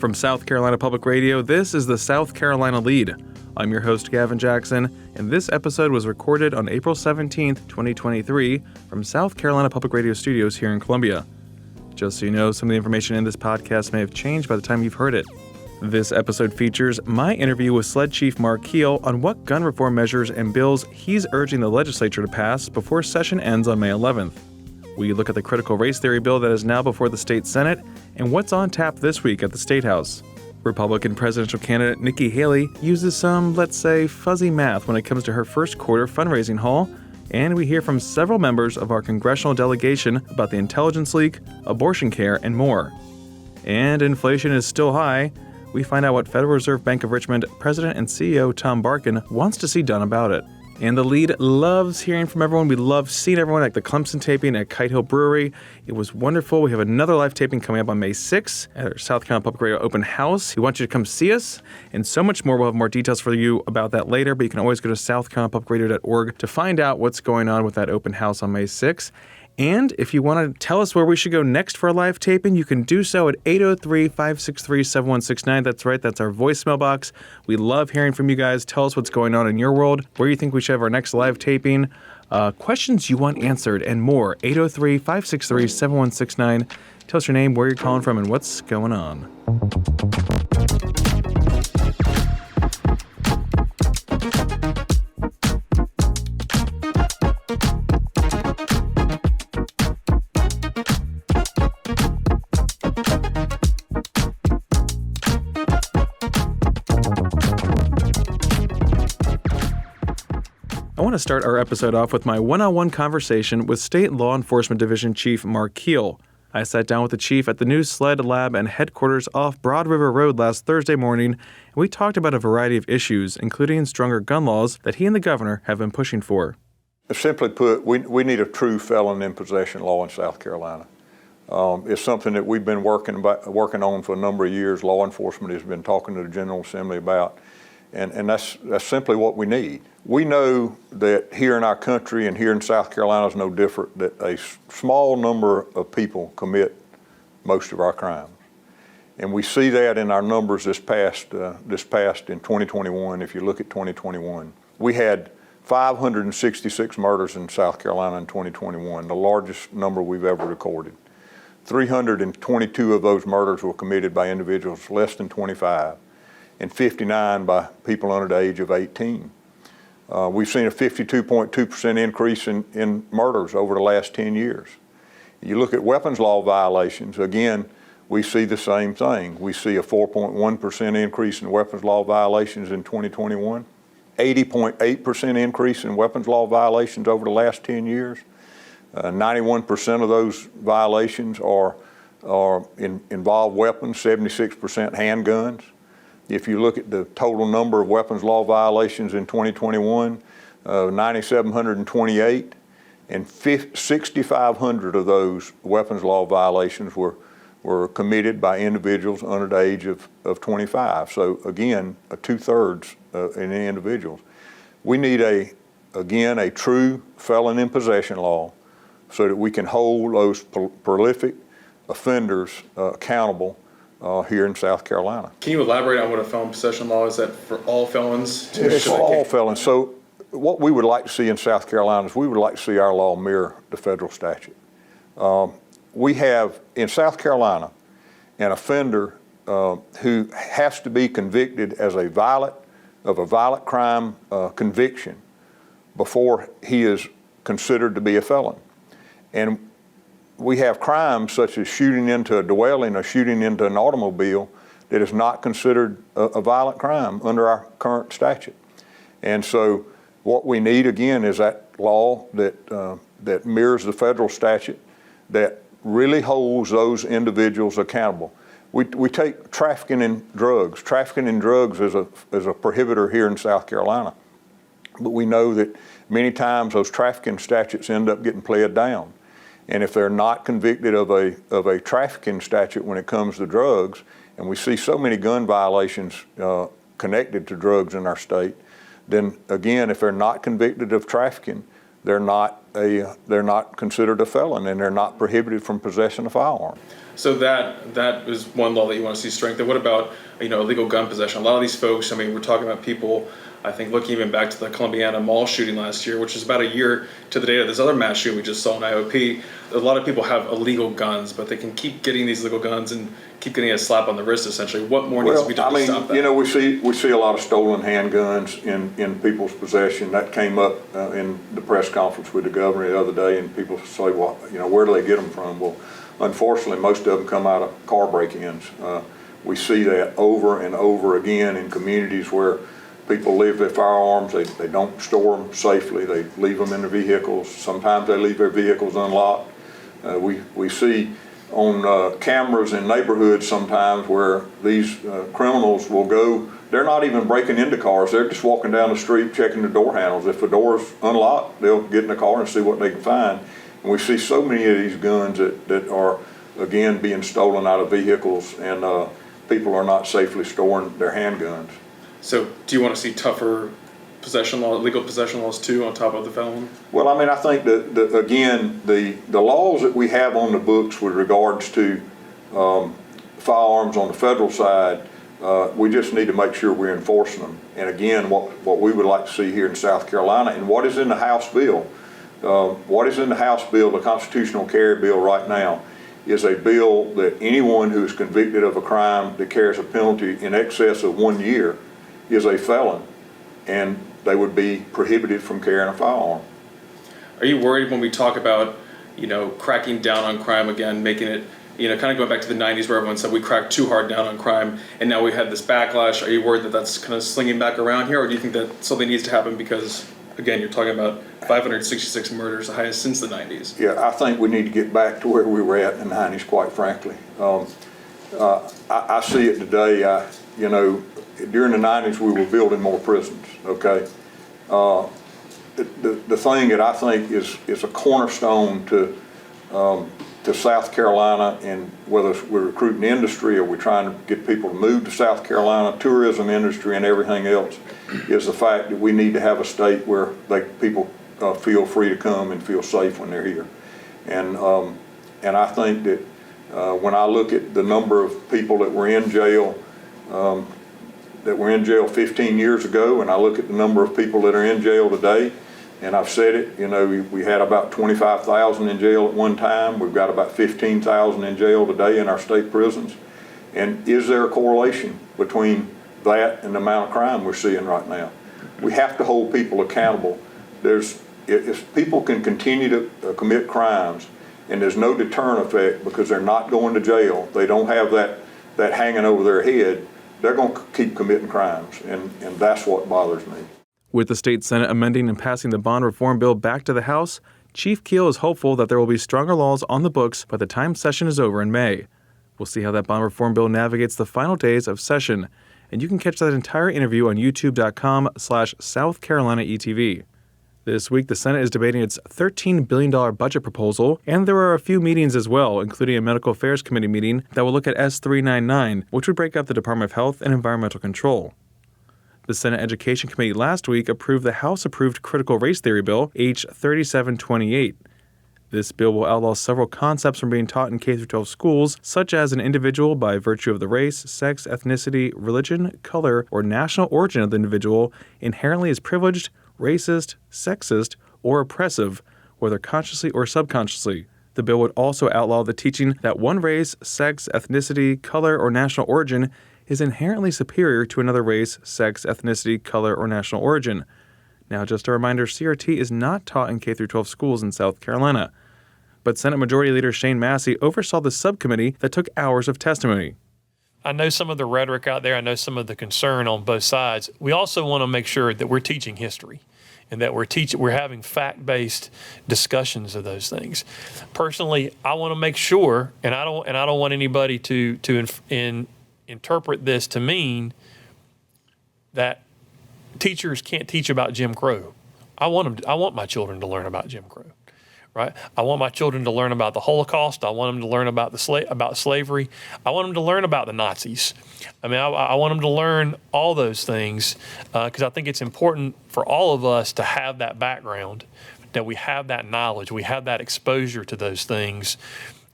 From South Carolina Public Radio, this is the South Carolina Lede. I'm your host, Gavin Jackson, and this episode was recorded on April 17th, 2023, from South Carolina Public Radio Studios here in Columbia. Just so you know, some of the information in this podcast may have changed by the time you've heard it. This episode features my interview with SLED Chief Mark Keel on what gun reform measures and bills he's urging the legislature to pass before session ends on May 11th. We look at the critical race theory bill that is now before the state Senate and what's on tap this week at the statehouse. Republican presidential candidate Nikki Haley uses some, let's say, fuzzy math when it comes to her first quarter fundraising haul, and we hear from several members of our congressional delegation about the intelligence leak, abortion care, and more. And inflation is still high. We find out what Federal Reserve Bank of Richmond President and CEO Tom Barkin wants to see done about it. And the Lede loves hearing from everyone. We love seeing everyone at the Clemson taping at Kite Hill Brewery. It was wonderful. We have another live taping coming up on May 6th at our South Carolina Public Radio Open House. We want you to come see us and so much more. We'll have more details for you about that later, but you can always go to southcarolinapublicradio.org to find out what's going on with that open house on May 6th. And if you want to tell us where we should go next for a live taping, you can do so at 803-563-7169. That's right, that's our voicemail box. We love hearing from you guys. Tell us what's going on in your world, where you think we should have our next live taping, questions you want answered, and more. 803-563-7169. Tell us your name, where you're calling from, and what's going on. I want to start our episode off with my one-on-one conversation with State Law Enforcement Division Chief Mark Keel. I sat down with the chief at the new SLED lab and headquarters off Broad River Road last Thursday morning, and we talked about a variety of issues, including stronger gun laws that he and the governor have been pushing for. Simply put, we need a true felon in possession law in South Carolina. It's something that we've been working on for a number of years. Law enforcement has been talking to the General Assembly about, and that's simply what we need. We know that here in our country and here in South Carolina is no different, that a small number of people commit most of our crimes. And we see that in our numbers this past in 2021. If you look at 2021, we had 566 murders in South Carolina in 2021, the largest number we've ever recorded. 322 of those murders were committed by individuals less than 25, and 59 by people under the age of 18. We've seen a 52.2% increase in murders over the last 10 years. You look at weapons law violations, again, we see the same thing. We see a 4.1% increase in weapons law violations in 2021, 80.8% increase in weapons law violations over the last 10 years. 91% of those violations involve weapons, 76% handguns. If you look at the total number of weapons law violations in 2021, 9,728, and 6,500 of those weapons law violations were committed by individuals under the age of 25. So again, 2/3 in the individuals. We need a true felon in possession law so that we can hold those prolific offenders accountable here in South Carolina. Can you elaborate on what a felon possession law is? That for all felons? It's for all felons. So what we would like to see in South Carolina is we would like to see our law mirror the federal statute. We have in South Carolina an offender who has to be convicted as of a violent crime conviction before he is considered to be a felon. And we have crimes such as shooting into a dwelling or shooting into an automobile that is not considered a violent crime under our current statute. And so what we need, again, is that law that mirrors the federal statute, that really holds those individuals accountable. We take trafficking in drugs. Trafficking in drugs is a prohibitor here in South Carolina. But we know that many times those trafficking statutes end up getting played down. And if they're not convicted of a trafficking statute when it comes to drugs, and we see so many gun violations connected to drugs in our state, then again, if they're not convicted of trafficking, they're not considered a felon, and they're not prohibited from possessing a firearm. So that is one law that you want to see strengthened. What about, illegal gun possession? A lot of these folks, we're talking about people, I think looking even back to the Columbiana mall shooting last year, which is about a year to the date of this other mass shooting we just saw in IOP. A lot of people have illegal guns, but they can keep getting these illegal guns and keep getting a slap on the wrist, essentially. What more needs to be done to stop that? We see a lot of stolen handguns in people's possession. That came up in the press conference with the governor the other day, and people say, well, where do they get them from? Well, unfortunately, most of them come out of car break-ins. We see that over and over again in communities where people leave their firearms. They don't store them safely. They leave them in their vehicles. Sometimes they leave their vehicles unlocked. We see on cameras in neighborhoods sometimes where these criminals will go. They're not even breaking into cars. They're just walking down the street checking the door handles. If the door's unlocked, they'll get in the car and see what they can find. And we see so many of these guns that are, again, being stolen out of vehicles, and people are not safely storing their handguns. So do you want to see tougher legal possession laws too, on top of the felon? Well, I think that again, the laws that we have on the books with regards to firearms on the federal side, we just need to make sure we're enforcing them. And again, what we would like to see here in South Carolina, and what is in the House bill, the constitutional carry bill right now, is a bill that anyone who is convicted of a crime that carries a penalty in excess of 1 year is a felon, and they would be prohibited from carrying a firearm. Are you worried when we talk about, cracking down on crime again, making it, kind of going back to the 90s where everyone said we cracked too hard down on crime, and now we had this backlash? Are you worried that that's kind of slinging back around here, or do you think that something needs to happen because, again, you're talking about 566 murders, the highest since the 90s? Yeah, I think we need to get back to where we were at in the 90s, quite frankly. I see it today. During the 90s, we were building more prisons, okay? The thing that I think is a cornerstone to South Carolina, and whether we're recruiting industry or we're trying to get people to move to South Carolina, tourism industry and everything else, is the fact that we need to have a state where people feel free to come and feel safe when they're here. And I think that when I look at the number of people that were in jail 15 years ago, and I look at the number of people that are in jail today, and I've said it, we had about 25,000 in jail at one time. We've got about 15,000 in jail today in our state prisons. And is there a correlation between that and the amount of crime we're seeing right now? We have to hold people accountable. If people can continue to commit crimes and there's no deterrent effect because they're not going to jail, they don't have that hanging over their head, they're going to keep committing crimes, and that's what bothers me. With the state Senate amending and passing the bond reform bill back to the House, Chief Keel is hopeful that there will be stronger laws on the books by the time session is over in May. We'll see how that bond reform bill navigates the final days of session, and you can catch that entire interview on youtube.com/South Carolina ETV. This week, the Senate is debating its $13 billion budget proposal, and there are a few meetings as well, including a Medical Affairs Committee meeting that will look at S399, which would break up the Department of Health and Environmental Control. The Senate Education Committee last week approved the House-approved Critical Race Theory Bill, H. 3728. This bill will outlaw several concepts from being taught in K-12 schools, such as an individual by virtue of the race, sex, ethnicity, religion, color, or national origin of the individual inherently is privileged, racist, sexist, or oppressive, whether consciously or subconsciously. The bill would also outlaw the teaching that one race, sex, ethnicity, color, or national origin is inherently superior to another race, sex, ethnicity, color, or national origin. Now, just a reminder, CRT is not taught in K-12 schools in South Carolina. But Senate Majority Leader Shane Massey oversaw the subcommittee that took hours of testimony. I know some of the rhetoric out there. I know some of the concern on both sides. We also want to make sure that we're teaching history and that we're having fact-based discussions of those things. Personally, I want to make sure, and I don't want anybody to interpret this to mean that teachers can't teach about Jim Crow. I want my children to learn about Jim Crow. Right? I want my children to learn about the Holocaust. I want them to learn about about slavery. I want them to learn about the Nazis. I want them to learn all those things because I think it's important for all of us to have that background that we have that knowledge, we have that exposure to those things,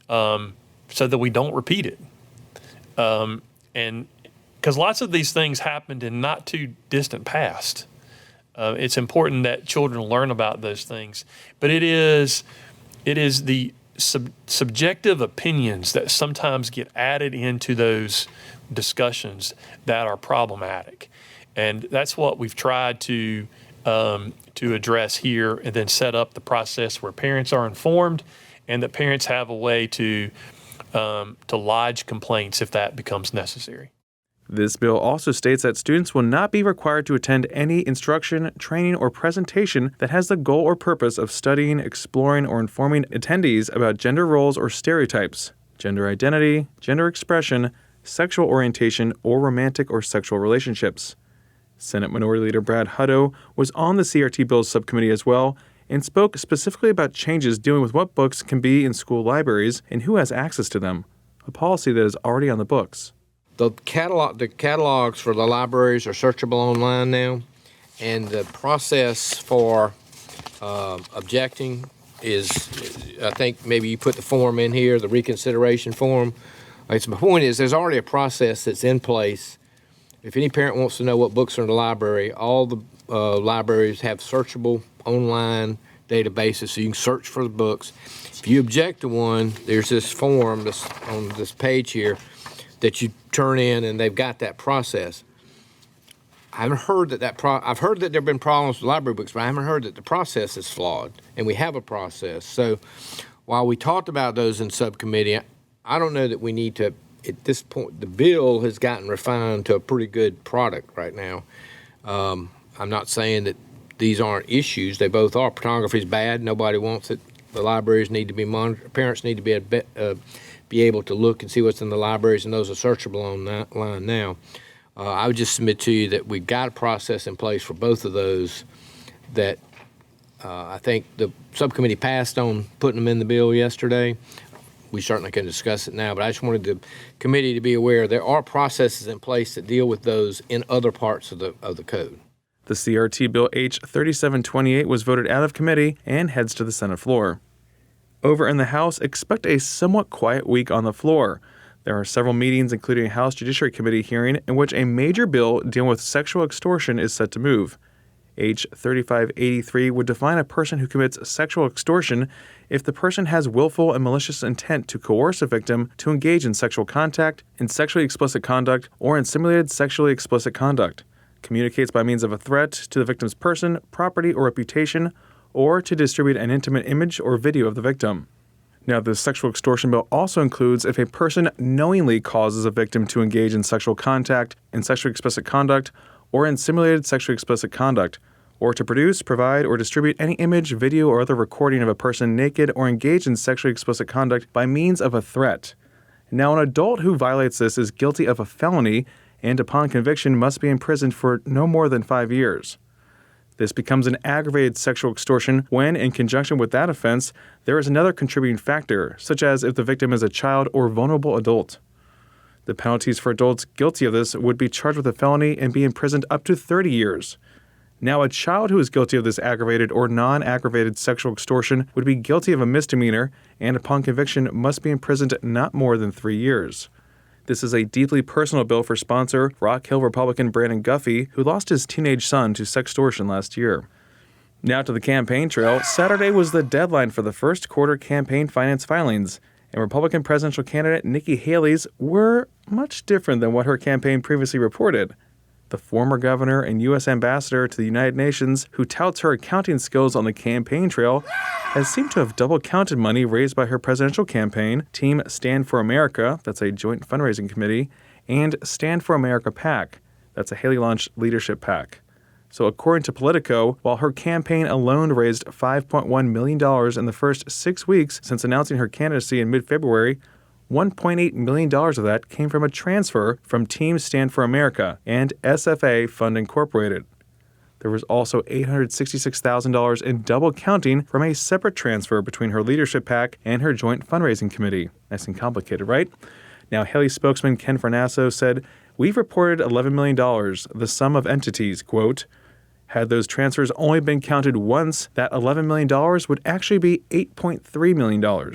so that we don't repeat it. And because lots of these things happened in not too distant past. It's important that children learn about those things, but it is the subjective opinions that sometimes get added into those discussions that are problematic, and that's what we've tried to address here, and then set up the process where parents are informed, and that parents have a way to lodge complaints if that becomes necessary. This bill also states that students will not be required to attend any instruction, training, or presentation that has the goal or purpose of studying, exploring, or informing attendees about gender roles or stereotypes, gender identity, gender expression, sexual orientation, or romantic or sexual relationships. Senate Minority Leader Brad Hutto was on the CRT Bills subcommittee as well and spoke specifically about changes dealing with what books can be in school libraries and who has access to them, a policy that is already on the books. The catalogs for the libraries are searchable online now, and the process for objecting is, I think maybe you put the form in here, the reconsideration form. My point is there's already a process that's in place. If any parent wants to know what books are in the library, all the libraries have searchable online databases, so you can search for the books. If you object to one, there's this form that's on this page here that you turn in, and they've got that process. I haven't heard I've heard that there have been problems with library books, but I haven't heard that the process is flawed, and we have a process. So while we talked about those in subcommittee, I don't know that we need to, at this point, the bill has gotten refined to a pretty good product right now. I'm not saying that these aren't issues. They both are. Pornography is bad. Nobody wants it. The libraries need to be monitored. Parents need to be able to look and see what's in the libraries, and those are searchable online now. I would just submit to you that we've got a process in place for both of those that I think the subcommittee passed on putting them in the bill yesterday. We certainly can discuss it now, but I just wanted the committee to be aware there are processes in place that deal with those in other parts of the code. The CRT Bill H. 3728 was voted out of committee and heads to the Senate floor. Over in the House, expect a somewhat quiet week on the floor. There are several meetings, including a House Judiciary Committee hearing, in which a major bill dealing with sexual extortion is set to move. H. 3583 would define a person who commits sexual extortion if the person has willful and malicious intent to coerce a victim to engage in sexual contact, in sexually explicit conduct, or in simulated sexually explicit conduct, communicates by means of a threat to the victim's person, property, or reputation, or to distribute an intimate image or video of the victim. Now, the sexual extortion bill also includes if a person knowingly causes a victim to engage in sexual contact, in sexually explicit conduct, or in simulated sexually explicit conduct, or to produce, provide, or distribute any image, video, or other recording of a person naked or engaged in sexually explicit conduct by means of a threat. Now, an adult who violates this is guilty of a felony and, upon conviction, must be imprisoned for no more than 5 years. This becomes an aggravated sexual extortion when, in conjunction with that offense, there is another contributing factor, such as if the victim is a child or vulnerable adult. The penalties for adults guilty of this would be charged with a felony and be imprisoned up to 30 years. Now, a child who is guilty of this aggravated or non-aggravated sexual extortion would be guilty of a misdemeanor and, upon conviction, must be imprisoned not more than 3 years. This is a deeply personal bill for sponsor, Rock Hill Republican Brandon Guffey, who lost his teenage son to sextortion last year. Now to the campaign trail. Saturday was the deadline for the first quarter campaign finance filings, and Republican presidential candidate Nikki Haley's were much different than what her campaign previously reported. The former governor and U.S. ambassador to the United Nations, who touts her accounting skills on the campaign trail, has seemed to have double-counted money raised by her presidential campaign, Team Stand for America, that's a joint fundraising committee, and Stand for America PAC, that's a Haley-launched leadership PAC. So according to Politico, while her campaign alone raised $5.1 million in the first 6 weeks since announcing her candidacy in mid-February, $1.8 million of that came from a transfer from Team Stand for America and SFA Fund Incorporated. There was also $866,000 in double counting from a separate transfer between her leadership PAC and her joint fundraising committee. Nice and complicated, right? Now, Haley spokesman Ken Farnasso said, "We've reported $11 million, the sum of entities, quote, Had those transfers only been counted once, that $11 million would actually be $8.3 million.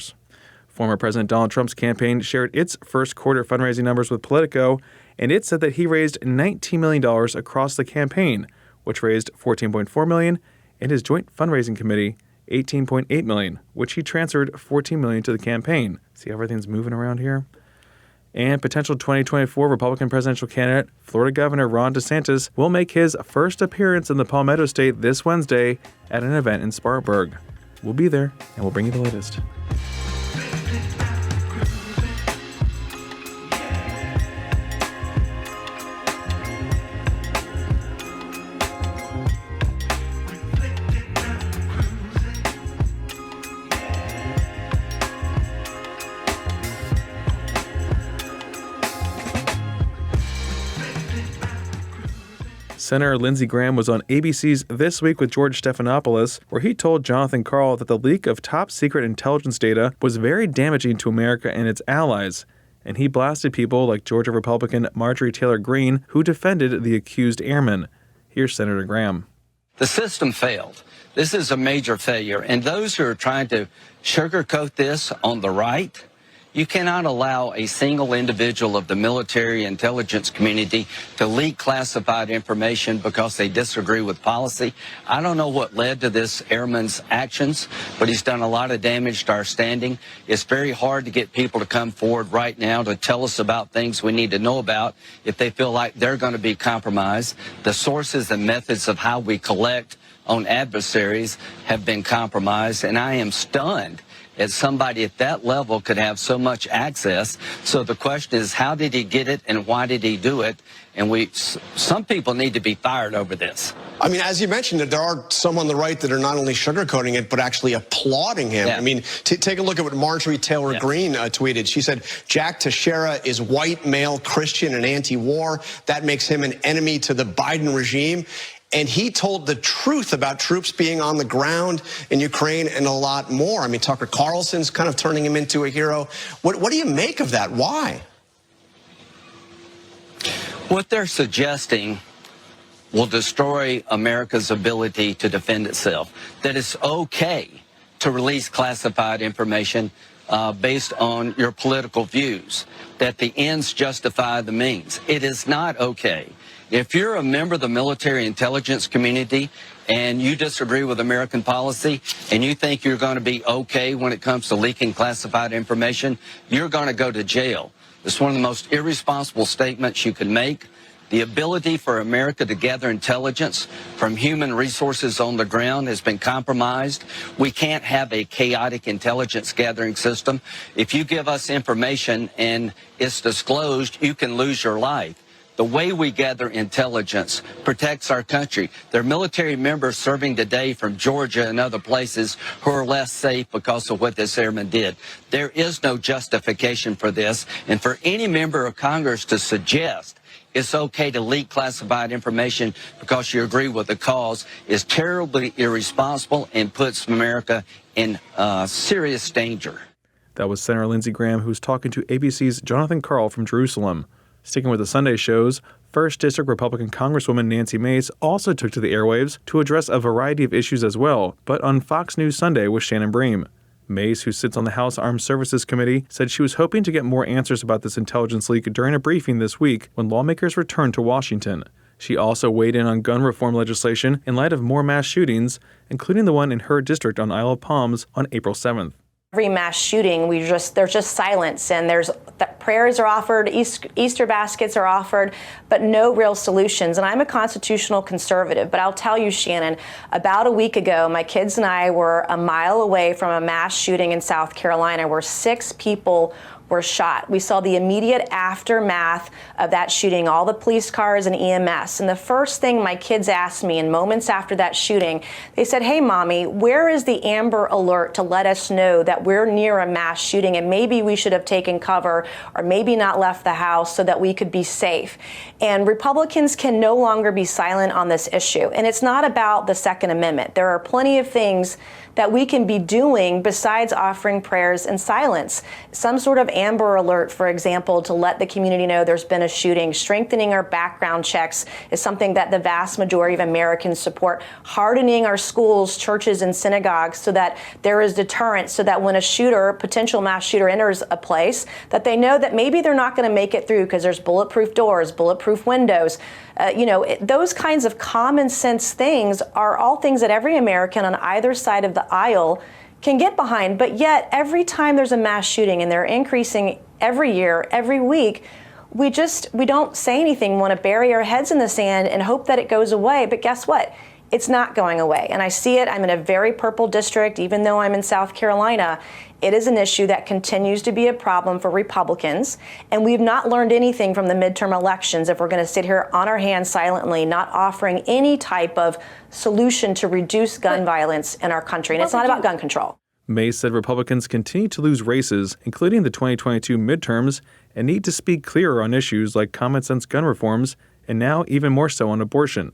Former President Donald Trump's campaign shared its first quarter fundraising numbers with Politico, and it said that he raised $19 million across the campaign, which raised $14.4 million, and his joint fundraising committee $18.8 million, which he transferred $14 million to the campaign. See how everything's moving around here? And potential 2024 Republican presidential candidate, Florida Governor Ron DeSantis, will make his first appearance in the Palmetto State this Wednesday at an event in Spartanburg. We'll be there, and we'll bring you the latest. Senator Lindsey Graham was on ABC's This Week with George Stephanopoulos, where he told Jonathan Karl that the leak of top-secret intelligence data was very damaging to America and its allies, and he blasted people like Georgia Republican Marjorie Taylor Greene, who defended the accused airmen. Here's Senator Graham. The system failed. This is a major failure, and those who are trying to sugarcoat this on the right, you cannot allow a single individual of the military intelligence community to leak classified information because they disagree with policy. I don't know what led to this airman's actions, but he's done a lot of damage to our standing. It's very hard to get people to come forward right now to tell us about things we need to know about if they feel like they're going to be compromised. The sources and methods of how we collect on adversaries have been compromised, and I am stunned that somebody at that level could have so much access. So the question is, how did he get it and why did he do it? And some people need to be fired over this. I mean, as you mentioned, there are some on the right that are not only sugarcoating it, but actually applauding him. Yeah. I mean, take a look at what Marjorie Taylor Greene tweeted. She said, Jack Teixeira is white, male, Christian, and anti-war. That makes him an enemy to the Biden regime. And he told the truth about troops being on the ground in Ukraine and a lot more. I mean, Tucker Carlson's kind of turning him into a hero. What do you make of that? Why? What they're suggesting will destroy America's ability to defend itself. That it's okay to release classified information based on your political views. That the ends justify the means. It is not okay. If you're a member of the military intelligence community and you disagree with American policy and you think you're going to be okay when it comes to leaking classified information, you're going to go to jail. It's one of the most irresponsible statements you can make. The ability for America to gather intelligence from human resources on the ground has been compromised. We can't have a chaotic intelligence gathering system. If you give us information and it's disclosed, you can lose your life. The way we gather intelligence protects our country. There are military members serving today from Georgia and other places who are less safe because of what this airman did. There is no justification for this. And for any member of Congress to suggest it's okay to leak classified information because you agree with the cause is terribly irresponsible and puts America in serious danger. That was Senator Lindsey Graham, who's talking to ABC's Jonathan Karl from Jerusalem. Sticking with the Sunday shows, 1st District Republican Congresswoman Nancy Mace also took to the airwaves to address a variety of issues as well, but on Fox News Sunday with Shannon Bream. Mace, who sits on the House Armed Services Committee, said she was hoping to get more answers about this intelligence leak during a briefing this week when lawmakers returned to Washington. She also weighed in on gun reform legislation in light of more mass shootings, including the one in her district on Isle of Palms on April 7th. Every mass shooting, there's just silence, and prayers are offered, Easter baskets are offered, but no real solutions. And I'm a constitutional conservative, but I'll tell you, Shannon, about a week ago, my kids and I were a mile away from a mass shooting in South Carolina where 6 people were shot. We saw the immediate aftermath of that shooting, all the police cars and EMS. And the first thing my kids asked me in moments after that shooting, they said, "Hey, Mommy, where is the Amber Alert to let us know that we're near a mass shooting and maybe we should have taken cover or maybe not left the house so that we could be safe?" And Republicans can no longer be silent on this issue. And it's not about the Second Amendment. There are plenty of things that we can be doing besides offering prayers in silence. Some sort of Amber Alert, for example, to let the community know there's been a shooting. Strengthening our background checks is something that the vast majority of Americans support. Hardening our schools, churches, and synagogues so that there is deterrence, so that when a shooter, potential mass shooter, enters a place, that they know that maybe they're not going to make it through because there's bulletproof doors, bulletproof windows. Those kinds of common sense things are all things that every American on either side of the aisle can get behind. But yet, every time there's a mass shooting, and they're increasing every year, every week, we don't say anything, want to bury our heads in the sand and hope that it goes away. But guess what? It's not going away. And I see it. I'm in a very purple district, even though I'm in South Carolina. It is an issue that continues to be a problem for Republicans. And we've not learned anything from the midterm elections if we're going to sit here on our hands silently, not offering any type of solution to reduce gun violence in our country. And it's not about gun control. Mace said Republicans continue to lose races, including the 2022 midterms, and need to speak clearer on issues like common sense gun reforms, and now even more so on abortion.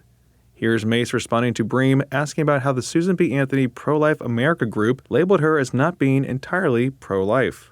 Here's Mace responding to Bream, asking about how the Susan B. Anthony Pro-Life America group labeled her as not being entirely pro-life.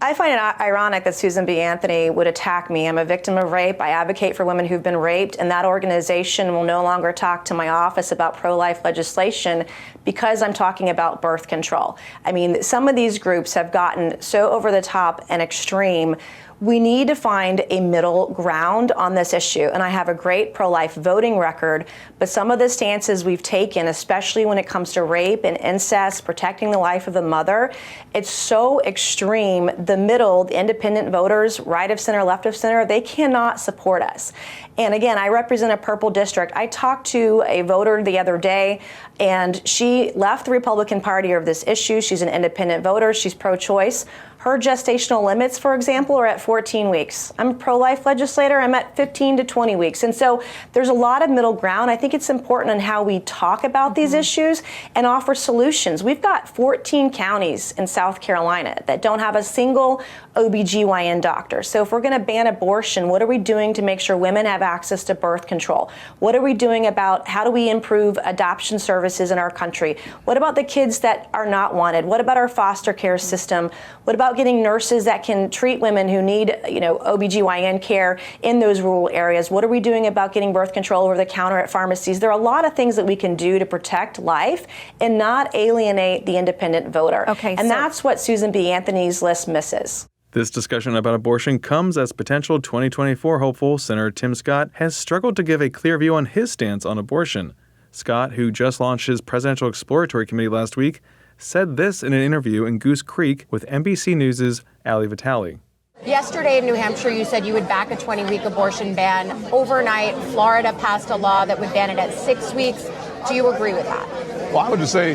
I find it ironic that Susan B. Anthony would attack me. I'm a victim of rape. I advocate for women who've been raped, and that organization will no longer talk to my office about pro-life legislation because I'm talking about birth control. I mean, some of these groups have gotten so over the top and extreme. We need to find a middle ground on this issue. And I have a great pro-life voting record, but some of the stances we've taken, especially when it comes to rape and incest, protecting the life of the mother, it's so extreme. The middle, the independent voters, right of center, left of center, they cannot support us. And again, I represent a purple district. I talked to a voter the other day, and she left the Republican Party over this issue. She's an independent voter. She's pro-choice. Her gestational limits, for example, are at 14 weeks. I'm a pro-life legislator. I'm at 15 to 20 weeks. And so there's a lot of middle ground. I think it's important in how we talk about these issues and offer solutions. We've got 14 counties in South Carolina that don't have a single OBGYN doctor. So if we're going to ban abortion, what are we doing to make sure women have access to birth control? What are we doing about how do we improve adoption services in our country? What about the kids that are not wanted? What about our foster care system? What about getting nurses that can treat women who need, OBGYN care in those rural areas? What are we doing about getting birth control over the counter at pharmacies? There are a lot of things that we can do to protect life and not alienate the independent voter. And that's what Susan B. Anthony's list misses. This discussion about abortion comes as potential 2024 hopeful Senator Tim Scott has struggled to give a clear view on his stance on abortion. Scott, who just launched his Presidential Exploratory Committee last week, said this in an interview in Goose Creek with NBC News' Ali Vitale. Yesterday in New Hampshire, you said you would back a 20-week abortion ban. Overnight, Florida passed a law that would ban it at 6 weeks. Do you agree with that? Well, I would just say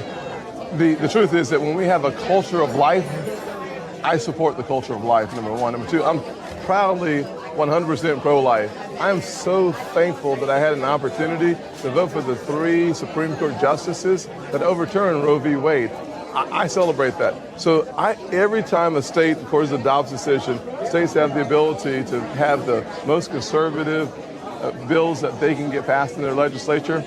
the truth is that when we have a culture of life, I support the culture of life, number one. Number two, I'm proudly 100% pro-life. I am so thankful that I had an opportunity to vote for the 3 Supreme Court justices that overturned Roe v. Wade. I celebrate that. So every time a state, of course, adopts a decision, states have the ability to have the most conservative bills that they can get passed in their legislature.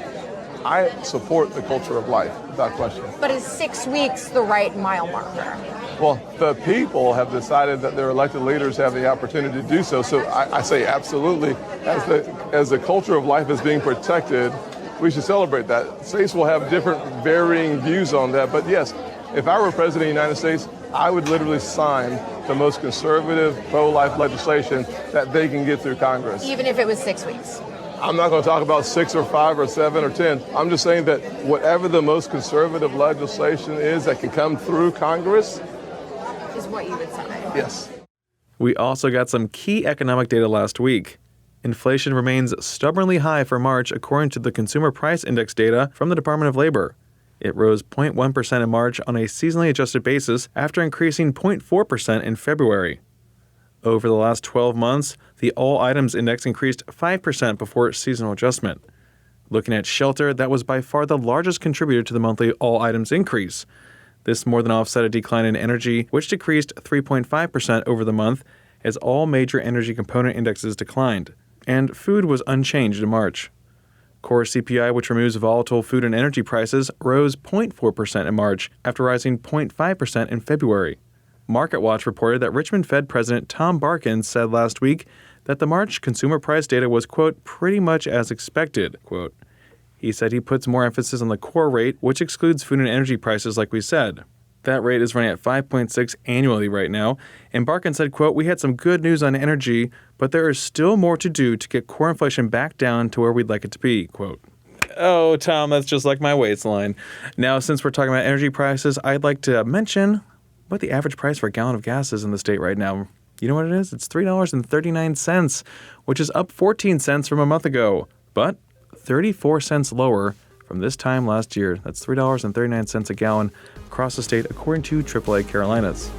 I support the culture of life, without question. But is 6 weeks the right mile marker? Well, the people have decided that their elected leaders have the opportunity to do so. So I say absolutely, as the culture of life is being protected, we should celebrate that. States will have different varying views on that. But yes, if I were president of the United States, I would literally sign the most conservative pro-life legislation that they can get through Congress. Even if it was 6 weeks? I'm not going to talk about 6 or 5 or 7 or 10. I'm just saying that whatever the most conservative legislation is that can come through Congress is what you would sign. Yes. We also got some key economic data last week. Inflation remains stubbornly high for March according to the Consumer Price Index data from the Department of Labor. It rose 0.1% in March on a seasonally adjusted basis after increasing 0.4% in February. Over the last 12 months, the All Items Index increased 5% before seasonal adjustment. Looking at shelter, that was by far the largest contributor to the monthly All Items increase. This more than offset a decline in energy, which decreased 3.5% over the month as all major energy component indexes declined, and food was unchanged in March. Core CPI, which removes volatile food and energy prices, rose 0.4% in March after rising 0.5% in February. MarketWatch reported that Richmond Fed President Tom Barkin said last week that the March consumer price data was, quote, pretty much as expected, quote. He said he puts more emphasis on the core rate, which excludes food and energy prices, like we said. That rate is running at 5.6 annually right now. And Barkin said, quote, we had some good news on energy, but there is still more to do to get core inflation back down to where we'd like it to be, quote. Oh, Tom, that's just like my waistline. Now, since we're talking about energy prices, I'd like to mention what the average price for a gallon of gas is in the state right now. You know what it is? It's $3.39, which is up 14 cents from a month ago, but 34 cents lower from this time last year. That's $3.39 a gallon across the state, according to AAA Carolinas.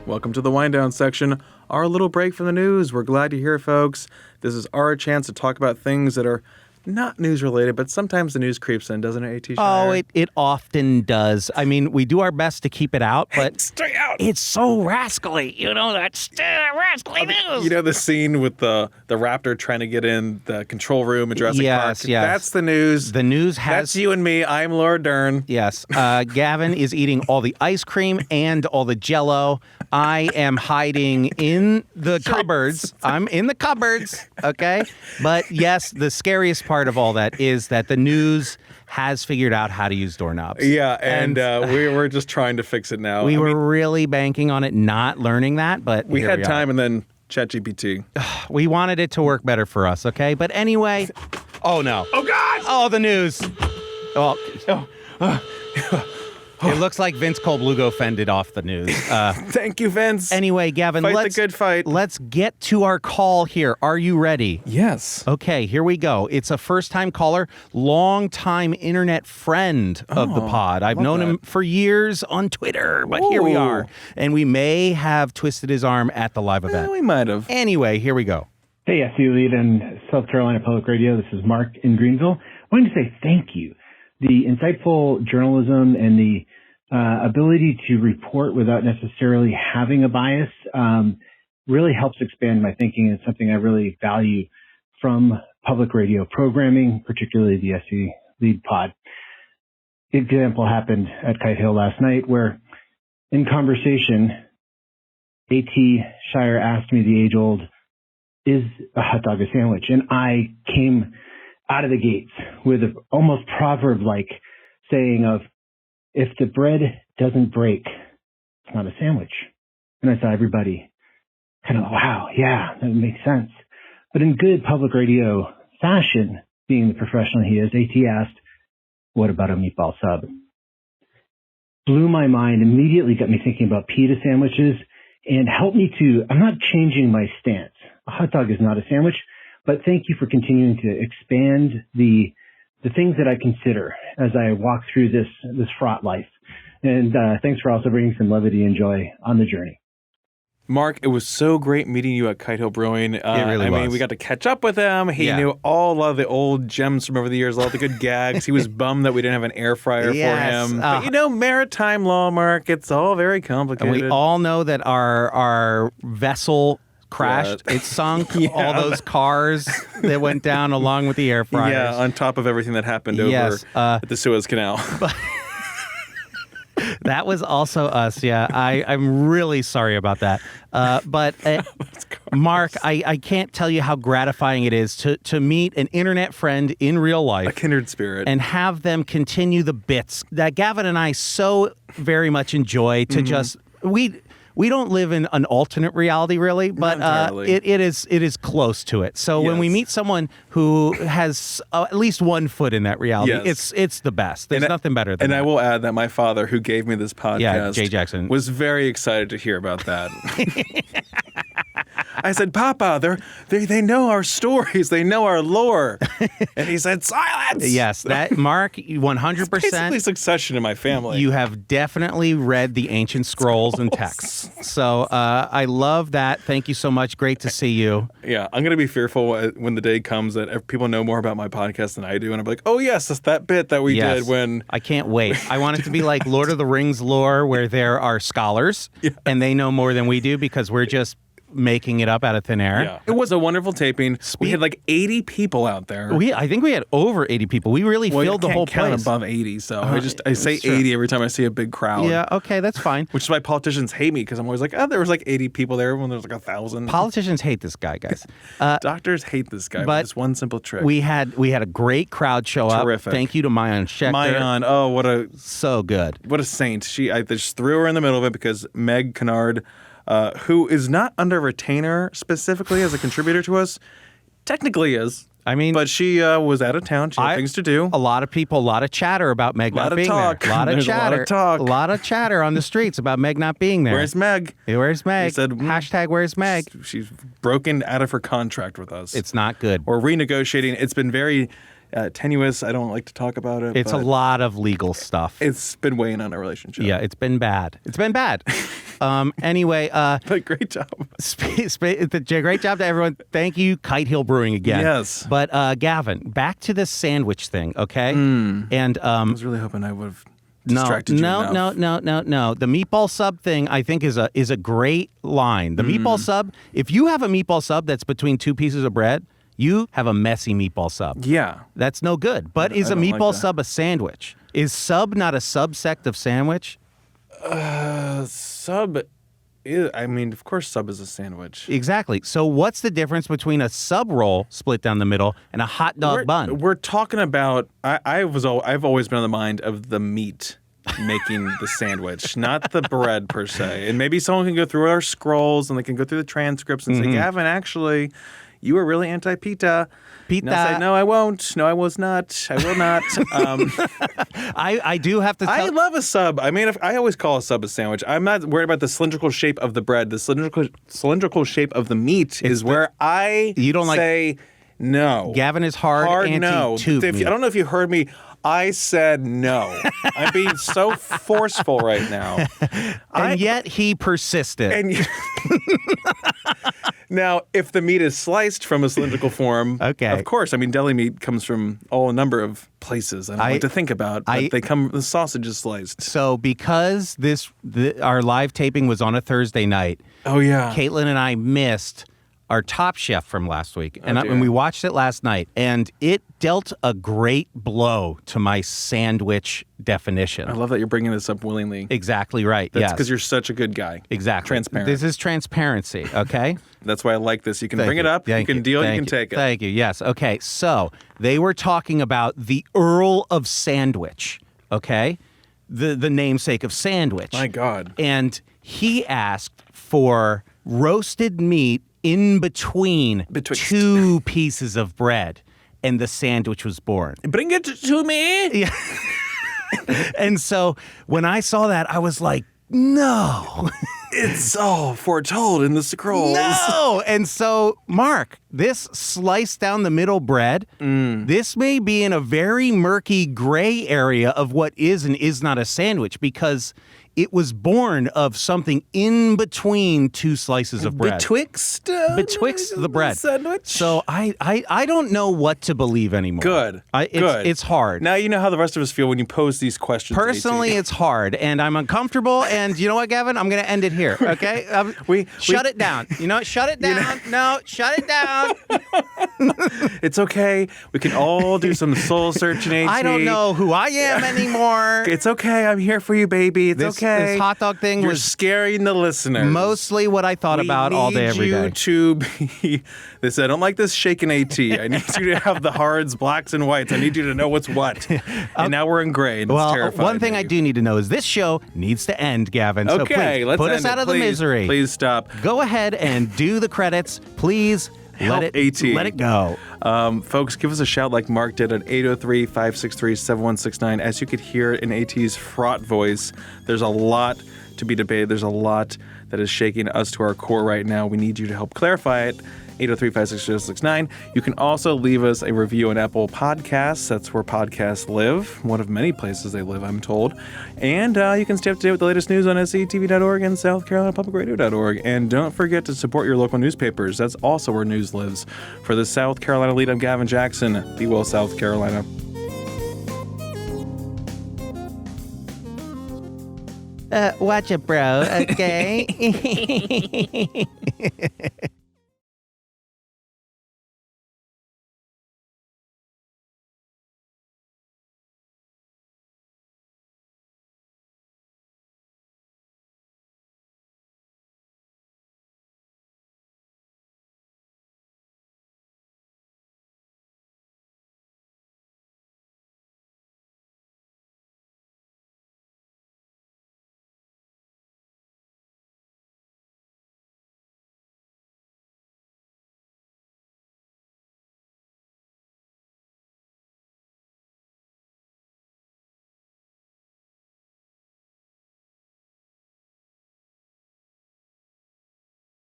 Welcome to the wind down section, our little break from the news. We're glad you're here, folks. This is our chance to talk about things that are not news related, but sometimes the news creeps in, doesn't it, AT Shire? Oh, it often does. I mean, we do our best to keep it out, but Stay out. It's so rascally. You know, that's rascally news. You know the scene with the raptor trying to get in the control room in Jurassic Park? Yes. That's the news. The news has... That's you and me. I'm Laura Dern. Yes. Gavin is eating all the ice cream and all the Jell-O. I am hiding in the cupboards. I'm in the cupboards, okay? But yes, the scariest part of all that is that the news has figured out how to use doorknobs. Yeah, and we're just trying to fix it now. We were really banking on it not learning that, but we had time, and then ChatGPT. We wanted it to work better for us, okay? But anyway, oh no. Oh, God! Oh, the news. Well, it looks like Vince Colblugo fended off the news. Thank you, Vince. Anyway, Gavin, Fight the good fight. Let's get to our call here. Are you ready? Yes. Okay, here we go. It's a first-time caller, long-time internet friend of the pod. I've known him for years on Twitter, but here we are. And we may have twisted his arm at the live event. We might have. Anyway, here we go. Hey, SLED and South Carolina Public Radio. This is Mark in Greenville. I wanted to say thank you. The insightful journalism and the ability to report without necessarily having a bias really helps expand my thinking. It's something I really value from public radio programming, particularly the SLED pod. Example happened at Kite Hill last night where in conversation, AT Shire asked me the age-old, is a hot dog a sandwich? And I came out of the gates with an almost proverb-like saying of, if the bread doesn't break, it's not a sandwich. And I saw everybody kind of, wow, yeah, that makes sense. But in good public radio fashion, being the professional he is, AT asked, what about a meatball sub? Blew my mind, immediately got me thinking about pita sandwiches, and helped me to, I'm not changing my stance. A hot dog is not a sandwich, but thank you for continuing to expand the things that I consider as I walk through this fraught life. And thanks for also bringing some levity and joy on the journey. Mark, it was so great meeting you at Kite Hill Brewing. It really was. I mean, we got to catch up with him. He knew a lot of the old gems from over the years, all the good gags. He was bummed that we didn't have an air fryer for him. But you know, maritime law, Mark, it's all very complicated. And we all know that our vessel crashed. It sunk. All those cars that went down along with the air fryers. Yeah, on top of everything that happened over at the Suez Canal. That was also us, yeah. I'm really sorry about that. But Mark, I can't tell you how gratifying it is to meet an internet friend in real life. A kindred spirit. And have them continue the bits that Gavin and I so very much enjoy to just... We don't live in an alternate reality, really, but it is close to it. So when we meet someone who has at least one foot in that reality, it's the best. There's nothing better than that. And I will add that my father, who gave me this podcast, Jay Jackson, was very excited to hear about that. I said, Papa, they know our stories. They know our lore. And he said, silence. Yes, that Mark, 100%. It's basically succession in my family. You have definitely read the ancient scrolls and texts. So I love that. Thank you so much. Great to see you. Yeah, I'm going to be fearful when the day comes that people know more about my podcast than I do. And I'm like, oh, yes, that's that bit that we did when... I can't wait. I want it to be like Lord of the Rings lore where there are scholars and they know more than we do because we're just making it up out of thin air. Yeah. It was a wonderful taping. We had like 80 people out there. I think we had over 80 people. We really filled the whole place. I can't count above 80, so I say 80 every time I see a big crowd. Yeah, okay, that's fine. Which is why politicians hate me, because I'm always like, oh, there was like 80 people there when there was like 1,000. Politicians hate this guy, guys. Doctors hate this guy, but it's one simple trick. We had a great crowd show up. Terrific. Thank you to Mayan Schechter. Mayan, so good. What a saint. I just threw her in the middle of it because Meg Kennard, who is not under retainer specifically as a contributor to us, technically is. I mean, but she was out of town. She had things to do. A lot of people, a lot of chatter about Meg not being there. A lot of chatter. A lot of chatter on the streets about Meg not being there. Where's Meg? Where's Meg? He said, hashtag where's Meg? She's broken out of her contract with us. It's not good. We're renegotiating. It's been very tenuous. I don't like to talk about it. It's a lot of legal stuff. It's been weighing on our relationship. Yeah, it's been bad. It's been bad. Anyway. But great job. Great job to everyone. Thank you, Kite Hill Brewing again. Yes. But Gavin, back to the sandwich thing, okay? And I was really hoping I would have distracted you enough. No. The meatball sub thing, I think, is a great line. The meatball sub, if you have a meatball sub that's between two pieces of bread, you have a messy meatball sub. Yeah. That's no good. But is a meatball sub a sandwich? Is sub not a subsect of sandwich? Sub is, I mean, of course sub is a sandwich. Exactly. So what's the difference between a sub roll split down the middle and a hot dog bun? We're talking about, I've always been on the mind of the meat making the sandwich, not the bread per se. And maybe someone can go through our scrolls and they can go through the transcripts and say, Gavin, actually, you were really anti-pita. Pita. And I said, no, I won't. No, I was not. I will not. I do have to tell... I love a sub. I mean, I always call a sub a sandwich. I'm not worried about the cylindrical shape of the bread. The cylindrical shape of the meat is where I say no. Gavin is hard anti-tube meat. I don't know if you heard me. I said no. I'm being so forceful right now. And yet he persisted. Now, if the meat is sliced from a cylindrical form, of course. I mean, deli meat comes from a number of places I don't like to think about, but the sausage is sliced. So because our live taping was on a Thursday night, Caitlin and I missed our Top Chef from last week. And we watched it last night, and it dealt a great blow to my sandwich definition. I love that you're bringing this up willingly. Exactly right. That's because you're such a good guy. Exactly. Transparent. This is transparency, okay? That's why I like this. You can bring it up, you can deal, you can take it. Thank you. Yes. Okay. So they were talking about the Earl of Sandwich, okay? The namesake of sandwich. My God. And he asked for roasted meat in between two pieces of bread, and the sandwich was born. Bring it to me. Yeah. And so when I saw that, I was like, no. It's all foretold in the scrolls. No! And so, Mark, this sliced down the middle bread, this may be in a very murky gray area of what is and is not a sandwich, because it was born of something in between two slices of bread. Betwixt the bread. Sandwich. So I don't know what to believe anymore. Good. It's hard. Now you know how the rest of us feel when you pose these questions. Personally, it's hard, and I'm uncomfortable. And you know what, Gavin? I'm going to end it here. Okay. Shut it down. You know, shut it down. No, shut it down. It's okay. We can all do some soul searching. AT. I don't know who I am anymore. It's okay. I'm here for you, baby. It's okay. This hot dog thing was scaring the listeners. Mostly what I thought about all day, every day. They said, I don't like this shaken AT. I need you to have the hards, blacks, and whites. I need you to know what's what. And now we're in gray, and it's terrifying. One thing I do need to know is this show needs to end, Gavin. Okay, so please, let's put us out of the misery. Please stop. Go ahead and do the credits. Please Help AT. Let it go. Folks, give us a shout like Mark did at 803-563-7169. As you could hear in AT's fraught voice, there's a lot to be debated. There's a lot that is shaking us to our core right now. We need you to help clarify it. 803-563-7169. You can also leave us a review on Apple Podcasts. That's where podcasts live. One of many places they live, I'm told. And you can stay up to date with the latest news on SCTV.org and SouthCarolinaPublicRadio.org. And don't forget to support your local newspapers. That's also where news lives. For the South Carolina Lede, I'm Gavin Jackson. Be well, South Carolina. Watch it, bro. Okay.